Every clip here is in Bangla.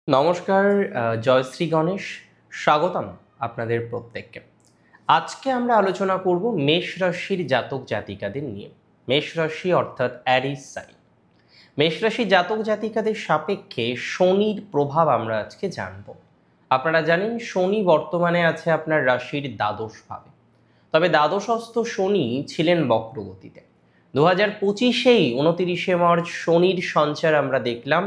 নমস্কার। জয়শ্রী গণেশ, স্বাগতম আপনাদের প্রত্যেককে। আজকে আমরা আলোচনা করব মেষ রাশির জাতক জাতিকাদের নিয়ে। মেষ রাশি অর্থাৎ অ্যারিস সাইন। মেষ রাশির জাতক জাতিকাদের সাপেক্ষে শনির প্রভাব আমরা আজকে জানব। আপনারা জানেন শনি বর্তমানে আছে আপনার রাশির দ্বাদশ ভাবে, তবে দ্বাদশস্থ শনি ছিলেন বক্রগতিতে। 2025-এই 29শে মার্চ শনির সঞ্চার আমরা দেখলাম।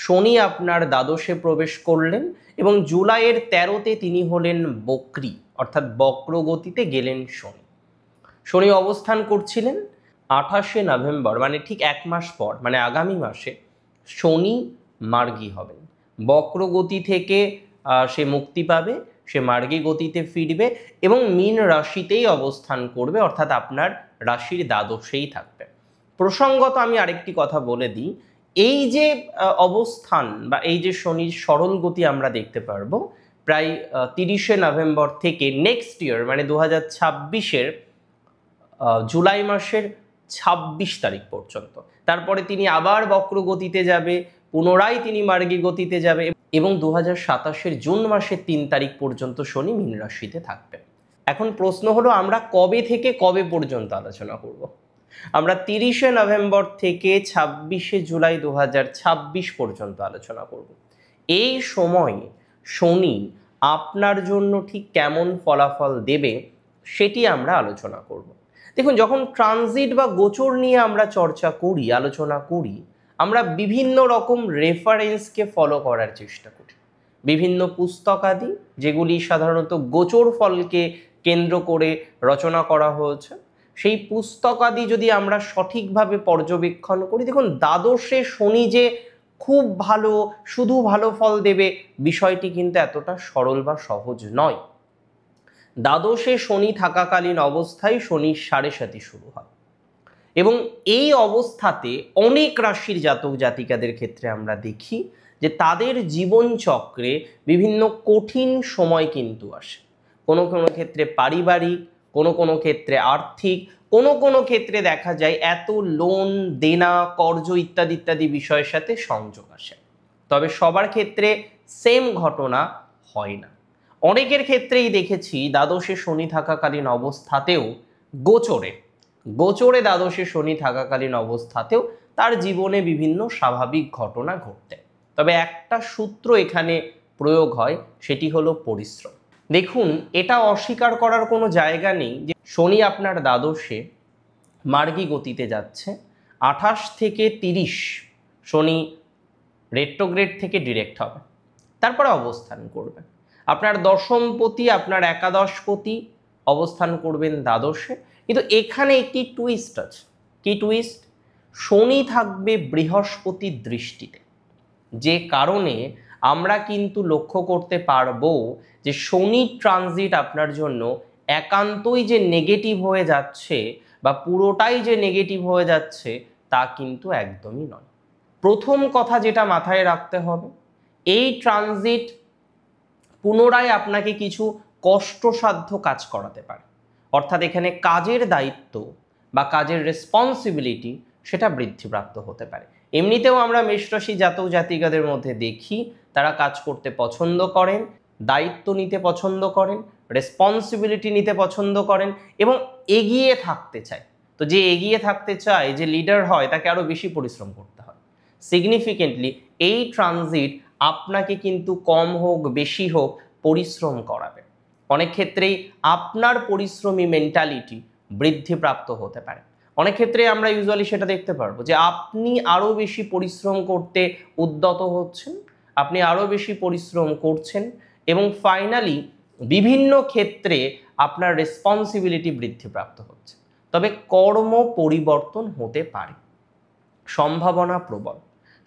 শনি আপনার দ্বাদশে প্রবেশ করলেন এবং জুলাইয়ের 13তে তিনি হলেন বক্রী, অর্থাৎ বক্রগতিতে গেলেন শনি। শনি অবস্থান করছিলেন 28শে নভেম্বর, মানে ঠিক এক মাস পর, মানে আগামী মাসে শনি মার্গী হবেন। বক্রগতি থেকে সে মুক্তি পাবে, সে মার্গী গতিতে ফিরবে এবং মীন রাশিতেই অবস্থান করবে, অর্থাৎ আপনার রাশির দ্বাদশেই থাকবে। প্রসঙ্গত আমি আরেকটি কথা বলে দিই, এই যে অবস্থান বা এই যে শনির সরল গতি আমরা দেখতে পারবো প্রায় 30শে নভেম্বর থেকে নেক্সট ইয়ার মানে 2026-এর জুলাই মাসের 26 তারিখ পর্যন্ত। তারপরে তিনি আবার বক্রগতিতে যাবে, পুনরায় তিনি মার্গী গতিতে যাবে এবং 2027-এর জুন মাসের 3 তারিখ পর্যন্ত শনি মীন রাশিতে থাকবে। এখন প্রশ্ন হলো, আমরা কবে থেকে কবে পর্যন্ত আলোচনা করব? আমরা 30শে নভেম্বর থেকে 26শে জুলাই 2026 পর্যন্ত আলোচনা করব। এই সময় শনি আপনার জন্য ঠিক কেমন ফলাফল দেবে সেটি আমরা আলোচনা করব। দেখুন, যখন ট্রানজিট বা গোচর নিয়ে আমরা চর্চা করি, আলোচনা করি, আমরা বিভিন্ন রকম রেফারেন্সকে ফলো করার চেষ্টা করি। বিভিন্ন পুস্তকাদি যেগুলি সাধারণত গোচর ফলকে কেন্দ্র করে রচনা করা হয়েছে, সেই পুস্তকাদি যদি আমরা সঠিকভাবে পর্যবেক্ষণ করি, দেখুন দ্বাদশে শনি যে খুব ভালো, শুধু ভালো ফল দেবে বিষয়টি কিন্তু এতটা সরল বা সহজ নয়। দ্বাদশে শনি থাকাকালীন অবস্থায় শনির সাড়ে সাতি শুরু হয় এবং এই অবস্থাতে অনেক রাশির জাতক জাতিকাদের ক্ষেত্রে আমরা দেখি যে তাদের জীবনচক্রে বিভিন্ন কঠিন সময় কিন্তু আসে। কোনো কোনো ক্ষেত্রে পারিবারিক, কোনো কোনো ক্ষেত্রে আর্থিক, কোনো কোনো ক্ষেত্রে দেখা যায় এত লোন দেনা কর্জ ইত্যাদি ইত্যাদি বিষয়ের সাথে সংযোগ আসে। তবে সবার ক্ষেত্রে সেম ঘটনা হয় না। অনেকের ক্ষেত্রেই দেখেছি দ্বাদশে শনি থাকাকালীন অবস্থাতেও গোচরে গোচরে দ্বাদশে শনি থাকাকালীন অবস্থাতেও তার জীবনে বিভিন্ন স্বাভাবিক ঘটনা ঘটতে। তবে একটা সূত্র এখানে প্রয়োগ হয়, সেটি হলো পরিশ্রম। দেখুন, এটা অস্বীকার করার কোনো জায়গা নেই যে শনি আপনার দ্বাদশে মার্গী গতিতে যাচ্ছে। 28 থেকে 30 শনি রেট্রোগ্রেড থেকে ডিরেক্ট হবে, তারপরে অবস্থান করবে। আপনার দশমপতি, আপনার একাদশপতি অবস্থান করবেন দ্বাদশে। কিন্তু এখানে একটি টুইস্ট আছে। কি টুইস্ট? শনি থাকবে বৃহস্পতির দৃষ্টিতে, যে কারণে আমরা কিন্তু লক্ষ্য করতে পারবো যে শনি ট্রানজিট আপনার জন্য একান্তই যে নেগেটিভ হয়ে যাচ্ছে বা পুরোটাই যে নেগেটিভ হয়ে যাচ্ছে তা কিন্তু একদমই নয়। প্রথম কথা যেটা মাথায় রাখতে হবে, এই ট্রানজিট পুনরায় আপনাকে কিছু কষ্টসাধ্য কাজ করাতে পারে, অর্থাৎ এখানে কাজের দায়িত্ব বা কাজের রেসপন্সিবিলিটি সেটা বৃদ্ধিপ্রাপ্ত হতে পারে। এমনিতেও আমরা মেষরাশি জাতক জাতিকাদের মধ্যে দেখি তারা কাজ করতে পছন্দ করেন, দায়িত্ব নিতে পছন্দ করেন, রেসপন্সিবিলিটি নিতে পছন্দ করেন এবং এগিয়ে থাকতে চায়। তো যে এগিয়ে থাকতে চায়, যে লিডার হয়, তাকে আরও বেশি পরিশ্রম করতে হয়। সিগনিফিকেন্টলি এই ট্রানজিট আপনাকে কিন্তু কম হোক বেশি হোক পরিশ্রম করাবে। অনেক ক্ষেত্রেই আপনার পরিশ্রমী মেন্টালিটি বৃদ্ধিপ্রাপ্ত হতে পারে। অনেক ক্ষেত্রে আমরা ইউজুয়ালি সেটা দেখতে পারবো যে আপনি আরও বেশি পরিশ্রম করতে উদ্যত হচ্ছেন, আপনি আরও বেশি পরিশ্রম করছেন এবং ফাইনালি বিভিন্ন ক্ষেত্রে আপনার রেসপন্সিবিলিটি বৃদ্ধিপ্রাপ্ত হচ্ছে। তবে কর্ম পরিবর্তন হতে পারে, সম্ভাবনা প্রবল।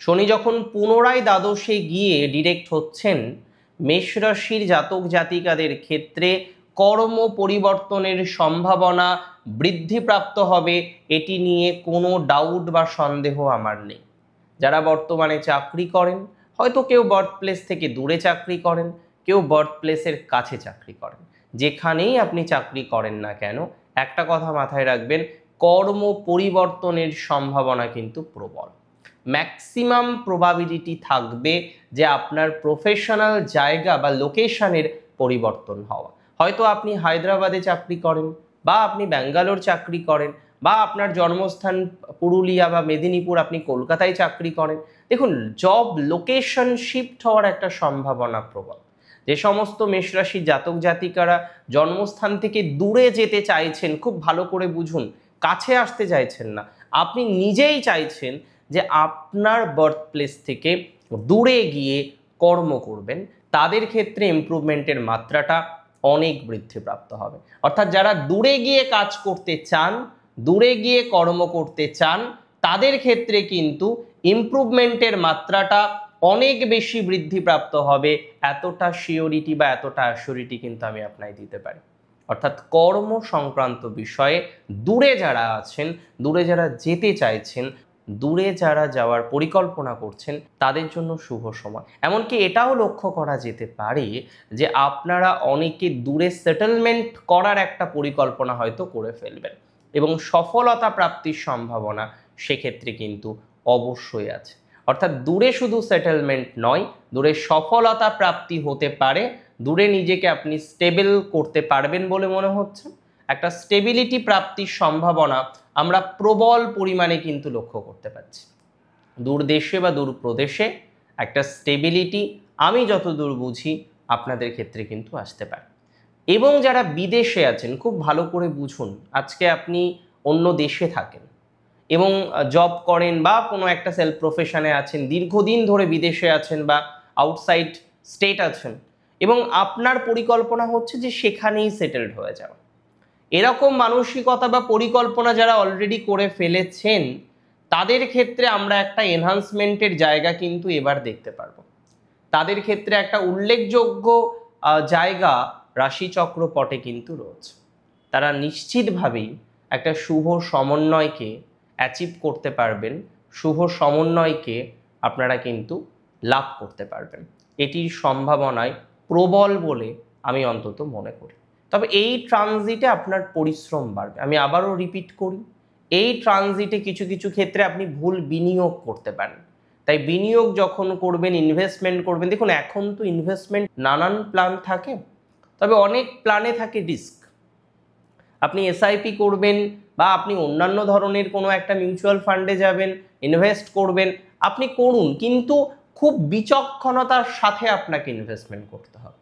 শনি যখন পুনরায় দ্বাদশে গিয়ে ডিরেক্ট হচ্ছেন, মেষ রাশির জাতক জাতিকাদের ক্ষেত্রে কর্ম পরিবর্তনের সম্ভাবনা বৃদ্ধিপ্রাপ্ত হবে, এটি নিয়ে কোনো ডাউট বা সন্দেহ আমার নেই। যারা বর্তমানে চাকরি করেন, হয়তো কেউ বার্থ প্লেস থেকে দূরে চাকরি করেন, কেউ বার্থ প্লেসের কাছে চাকরি করেন, যেখানেই আপনি চাকরি করেন না কেন, একটা কথা মাথায় রাখবেন, কর্ম পরিবর্তনের সম্ভাবনা কিন্তু প্রবল। ম্যাক্সিমাম প্রবাবিলিটি থাকবে যে আপনার প্রফেশনাল জায়গা বা লোকেশনের পরিবর্তন হওয়া। হয়তো আপনি হায়দ্রাবাদে চাকরি করেন, বা আপনি ব্যাঙ্গালোর চাকরি করেন, বা আপনার জন্মস্থান পুরুলিয়া বা মেদিনীপুর, আপনি কলকাতায় চাকরি করেন। দেখুন, জব লোকেশন শিফট হওয়ার একটা সম্ভাবনা প্রবল। যে সমস্ত মেষরাশি জাতক জাতিকারা জন্মস্থান থেকে দূরে যেতে চাইছেন, খুব ভালো করে বুঝুন, কাছে আসতে চাইছেন না, আপনি নিজেই চাইছেন যে আপনার বার্থ প্লেস থেকে দূরে গিয়ে কর্ম করবেন, তাদের ক্ষেত্রে ইমপ্রুভমেন্টের মাত্রাটা অনেক বৃদ্ধিপ্রাপ্ত হবে। অর্থাৎ যারা দূরে গিয়ে কাজ করতে চান, দূরে গিয়ে কর্ম করতে চান, তাদের ক্ষেত্রে কিন্তু ইমপ্রুভমেন্টের মাত্রাটা অনেক বেশি বৃদ্ধিপ্রাপ্ত হবে। এতটা সিওরিটি বা এতটা অ্যাসিওরিটি কিন্তু আমি আপনাকে দিতে পারি। অর্থাৎ কর্ম সংক্রান্ত বিষয়ে দূরে যারা আছেন, দূরে যারা যেতে চাইছেন, দূরে যারা যাওয়ার পরিকল্পনা করছেন, তাদের জন্য শুভ সময়। এমনকি এটাও লক্ষ্য করা যেতে পারে যে আপনারা অনেকে দূরে সেটেলমেন্ট করার একটা পরিকল্পনা হয়তো করে ফেলবেন, এবং সফলতা প্রাপ্তির সম্ভাবনা সেক্ষেত্রে কিন্তু অবশ্যই আছে। অর্থাৎ দূরে শুধু সেটেলমেন্ট নয়, দূরে সফলতা প্রাপ্তি হতে পারে। দূরে নিজেকে আপনি স্টেবল করতে পারবেন বলে মনে হচ্ছে। একটা স্টেবিলিটি প্রাপ্তির সম্ভাবনা আমরা প্রবল পরিমাণে কিন্তু লক্ষ্য করতে পারছি। দূর দেশে বা দূর প্রদেশে একটা স্টেবিলিটি, আমি যতদূর বুঝি, আপনাদের ক্ষেত্রে কিন্তু আসতে পারে। এবং যারা বিদেশে আছেন, খুব ভালো করে বুঝুন, আজকে আপনি অন্য দেশে থাকেন এবং জব করেন বা কোনো একটা সেলফ প্রফেশনে আছেন, দীর্ঘদিন ধরে বিদেশে আছেন বা আউটসাইড স্টেট আছেন, এবং আপনার পরিকল্পনা হচ্ছে যে সেখানেই সেটেলড হয়ে যাওয়া। এরকম মানসিকতা বা পরিকল্পনা যারা অলরেডি করে ফেলেছেন, তাদের ক্ষেত্রে আমরা একটা এনহান্সমেন্টের জায়গা কিন্তু এবার দেখতে পারবো। তাদের ক্ষেত্রে একটা উল্লেখযোগ্য জায়গা রাশিচক্র পটে কিন্তু রয়েছে। তারা নিশ্চিতভাবেই একটা শুভ সমন্বয়কে অ্যাচিভ করতে পারবেন, শুভ সমন্বয়কে আপনারা কিন্তু লাভ করতে পারবেন। এটির সম্ভাবনায় প্রবল বলে আমি অন্তত মনে করি। তবে এই ট্রানজিটে আপনার পরিশ্রম বাড়বে। আমি আবারও রিপিট করি, এই ট্রানজিটে কিছু কিছু ক্ষেত্রে আপনি ভুল বিনিয়োগ করতে পারেন। তাই বিনিয়োগ যখন করবেন, ইনভেস্টমেন্ট করবেন, দেখুন এখন তো ইনভেস্টমেন্ট নানান প্ল্যান থাকে, তবে অনেক প্ল্যানে থাকে রিস্ক। আপনি এসআইপি করবেন বা আপনি অন্যান্য ধরনের কোনো একটা মিউচুয়াল ফান্ডে যাবেন, ইনভেস্ট করবেন, আপনি করুন, কিন্তু খুব বিচক্ষণতার সাথে আপনাকে ইনভেস্টমেন্ট করতে হবে।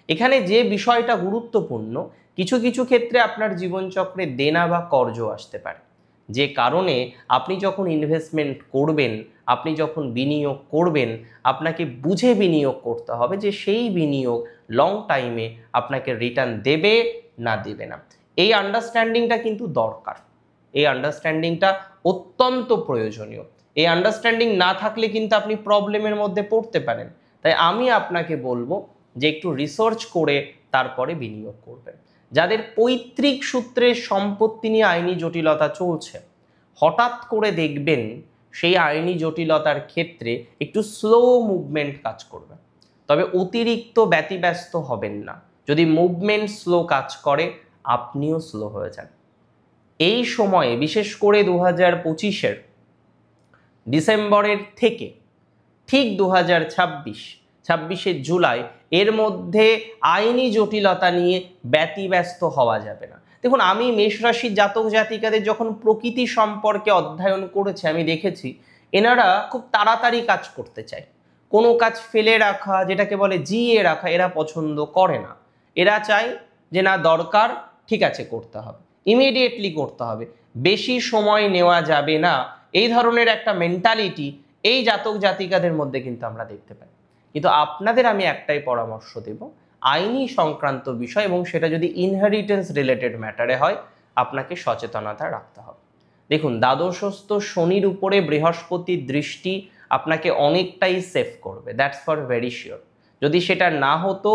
এখানে যে বিষয়টা গুরুত্বপূর্ণ, কিছু কিছু ক্ষেত্রে আপনার জীবনচক্রে দেনা বা কর্জ আসতে পারে, যে কারণে আপনি যখন ইনভেস্টমেন্ট করবেন, আপনি যখন বিনিয়োগ করবেন, আপনাকে বুঝে বিনিয়োগ করতে হবে যে সেই বিনিয়োগ লং টাইমে আপনাকে রিটার্ন দেবে না দেবে না। এই আন্ডারস্ট্যান্ডিংটা কিন্তু দরকার, এই আন্ডারস্ট্যান্ডিংটা অত্যন্ত প্রয়োজনীয়। এই আন্ডারস্ট্যান্ডিং না থাকলে কিন্তু আপনি প্রবলেমের মধ্যে পড়তে পারেন। তাই আমি আপনাকে বলবো যে একটু রিসার্চ করে তারপরে বিনিয়োগ করবেন। যাদের পৈতৃক সূত্রে সম্পত্তি নিয়ে আইনি জটিলতা চলছে, হঠাৎ করে দেখবেন সেই আইনি জটিলতার ক্ষেত্রে একটু স্লো মুভমেন্ট কাজ করবে। তবে অতিরিক্ত ব্যতিব্যস্ত হবেন না। যদি মুভমেন্ট স্লো কাজ করে, আপনিও স্লো হয়ে যান। এই সময়ে বিশেষ করে 2025-এর ডিসেম্বরের থেকে ঠিক 2026-এর জুলাই, এর মধ্যে আইনি জটিলতা নিয়ে ব্যতিব্যস্ত হওয়া যাবে না। দেখুন, আমি মেষ রাশির জাতক জাতিকাদের যখন প্রকৃতি সম্পর্কে অধ্যয়ন করেছি, আমি দেখেছি এনারা খুব তাড়াতাড়ি কাজ করতে চায়। কোনো কাজ ফেলে রাখা, যেটাকে বলে জিয়ে রাখা, এরা পছন্দ করে না। এরা চায় যে না, দরকার, ঠিক আছে, করতে হবে, ইমিডিয়েটলি করতে হবে, বেশি সময় নেওয়া যাবে না। এই ধরনের একটা মেন্টালিটি এই জাতক জাতিকাদের মধ্যে কিন্তু আমরা দেখতে পাই। কিন্তু আপনাদের আমি একটাই পরামর্শ দেব, আইনি সংক্রান্ত বিষয়, এবং সেটা যদি ইনহেরিটেন্স রিলেটেড ম্যাটারে হয়, আপনাকে সচেতনতা রাখতে হবে। দেখুন, দ্বাদশস্থ শনির উপরে বৃহস্পতির দৃষ্টি আপনাকে অনেকটাই সেভ করবে, দ্যাটস ফর ভেরি শিওর। যদি সেটা না হতো,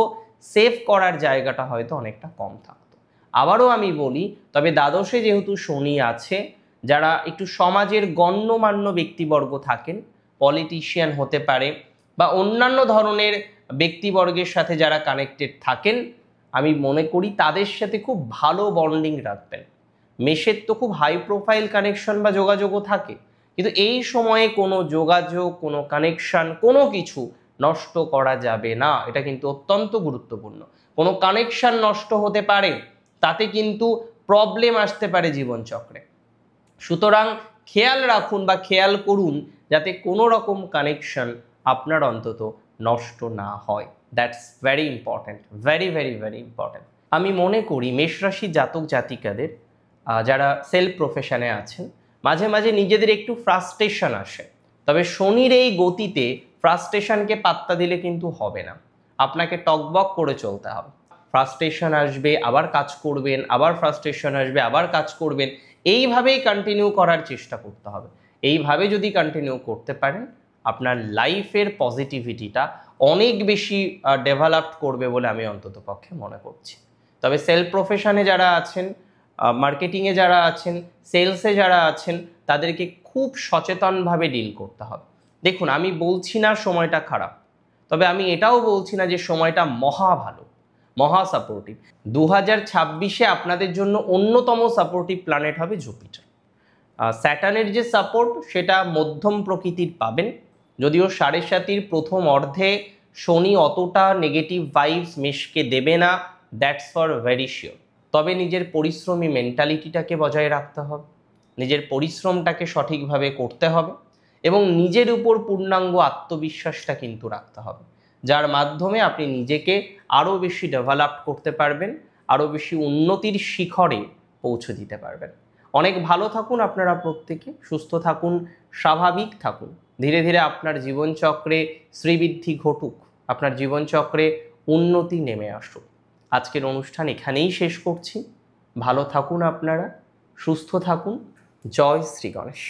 সেভ করার জায়গাটা হয়তো অনেকটা কম থাকতো। আবারও আমি বলি, তবে দ্বাদশে যেহেতু শনি আছে, যারা একটু সমাজের গণ্যমান্য ব্যক্তিবর্গ থাকেন, পলিটিশিয়ান হতে পারে বা অন্যান্য ধরনের ব্যক্তিবর্গের সাথে যারা কানেক্টেড থাকেন, আমি মনে করি তাদের সাথে খুব ভালো বন্ডিং রাখবেন। মেষের তো খুব হাই প্রোফাইল কানেকশন বা যোগাযোগও থাকে, কিন্তু এই সময়ে কোনো যোগাযোগ, কোনো কানেকশন, কোনো কিছু নষ্ট করা যাবে না। এটা কিন্তু অত্যন্ত গুরুত্বপূর্ণ। কোনো কানেকশন নষ্ট হতে পারে, তাতে কিন্তু প্রবলেম আসতে পারে জীবনচক্রে। সুতরাং খেয়াল রাখুন বা খেয়াল করুন যাতে কোনো রকম কানেকশন আপনার অন্তত নষ্ট না হয়। That's very important, very very very important. আমি মনে করি মেষ রাশি জাতক জাতিকাদের যারা সেলফ প্রফেশনে আছেন, মাঝে মাঝে নিজেদের একটু ফ্রাস্ট্রেশন আসে। তবে শনির এই গতিতে ফ্রাস্ট্রেশনকে পাত্তা দিলে কিন্তু হবে না। আপনাকে টকবক করে চলতে হবে। ফ্রাস্ট্রেশন আসবে, আবার কাজ করবেন, আবার ফ্রাস্ট্রেশন আসবে, আবার কাজ করবেন। এইভাবেই কন্টিনিউ করার চেষ্টা করতে হবে। এইভাবে যদি কন্টিনিউ করতে পারেন, আপনার লাইফের পজিটিভিটিটা অনেক বেশি ডেভেলপড করবে বলে আমি অন্তত পক্ষে মনে করছি। তবে সেলফ প্রফেশনে যারা আছেন, মার্কেটিংয়ে যারা আছেন, সেলসে যারা আছেন, তাদেরকে খুব সচেতনভাবে ডিল করতে হবে। দেখুন, আমি বলছি না সময়টা খারাপ, তবে আমি এটাও বলছি না যে সময়টা মহা ভালো, মহা সাপোর্টিভ। 2026-এ আপনাদের জন্য অন্যতম সাপোর্টিভ প্ল্যানেট হবে জুপিটার। স্যাটার্নের যে সাপোর্ট সেটা মধ্যম প্রকৃতির পাবেন, যদিও 7.5 প্রথম অর্ধে শনি অতটা নেগেটিভ ভাইবস মেষকে দেবে না, দ্যাটস ফর ভেরি শিওর। তবে নিজের পরিশ্রমী মেন্টালিটিটাকে বজায় রাখতে হবে, নিজের পরিশ্রমটাকে সঠিকভাবে করতে হবে এবং নিজের উপর পূর্ণাঙ্গ আত্মবিশ্বাসটা কিন্তু রাখতে হবে, যার মাধ্যমে আপনি নিজেকে আরও বেশি ডেভেলপ করতে পারবেন, আরও বেশি উন্নতির শিখরে পৌঁছে দিতে পারবেন। অনেক ভালো থাকুন আপনারা প্রত্যেকে, সুস্থ থাকুন, স্বাভাবিক থাকুন। ধীরে ধীরে আপনার জীবনচক্রে শ্রীবৃদ্ধি ঘটুক, আপনার জীবনচক্রে উন্নতি নেমে আসুক। আজকের অনুষ্ঠান এখানেই শেষ করছি। ভালো থাকুন আপনারা, সুস্থ থাকুন। জয় শ্রী গণেশ।